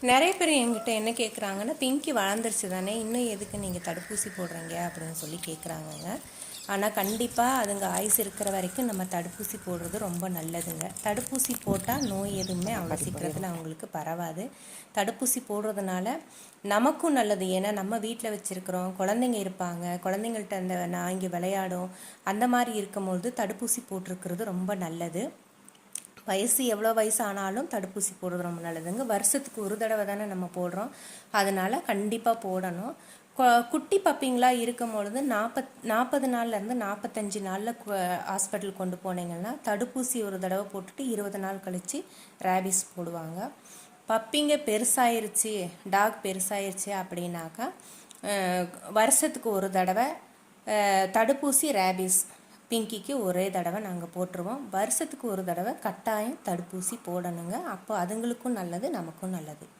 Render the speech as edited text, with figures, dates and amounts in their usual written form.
நிறைய பேர் என்கிட்ட என்ன கேட்குறாங்கன்னா, பிங்கி வளர்ந்துருச்சு தானே, இன்னும் எதுக்கு நீங்கள் தடுப்பூசி போடுறீங்க அப்படின்னு சொல்லி கேட்குறாங்கங்க. ஆனால் கண்டிப்பாக அதுங்க ஆயுசு இருக்கிற வரைக்கும் நம்ம தடுப்பூசி போடுறது ரொம்ப நல்லதுங்க. தடுப்பூசி போட்டால் நோய் எதுவுமே அவ்வளோ சீக்கிரத்தில் அவங்களுக்கு பரவாது. தடுப்பூசி போடுறதுனால நமக்கும் நல்லது. ஏன்னா நம்ம வீட்டில் வச்சுருக்கிறோம், குழந்தைங்க இருப்பாங்க, குழந்தைங்கள்ட்ட அந்த நான் இங்கே விளையாடும், அந்த மாதிரி இருக்கும்பொழுது தடுப்பூசி போட்டிருக்கிறது ரொம்ப நல்லது. வயசு எவ்வளோ வயசு ஆனாலும் தடுப்பூசி போடுறது ரொம்ப நல்லதுங்க. வருஷத்துக்கு ஒரு தடவை தானே நம்ம போடுறோம், அதனால் கண்டிப்பாக போடணும். குட்டி பப்பிங்களாக இருக்கும் பொழுது 40 நாள்லேருந்து 45 நாளில் ஹாஸ்பிட்டல் கொண்டு போனீங்கன்னா தடுப்பூசி ஒரு தடவை போட்டுட்டு 20 நாள் கழித்து ரேபிஸ் போடுவாங்க. பப்பிங்க பெருசாயிருச்சு, டாக் பெருசாயிருச்சு அப்படின்னாக்கா வருஷத்துக்கு ஒரு தடவை தடுப்பூசி ரேபிஸ் பிங்கிக்கு ஒரே தடவை நாங்கள் போட்டுருவோம். வருஷத்துக்கு ஒரு தடவை கட்டாயம் தடுப்பூசி போடணுங்க. அப்போ அதுங்களுக்கும் நல்லது, நமக்கும் நல்லது.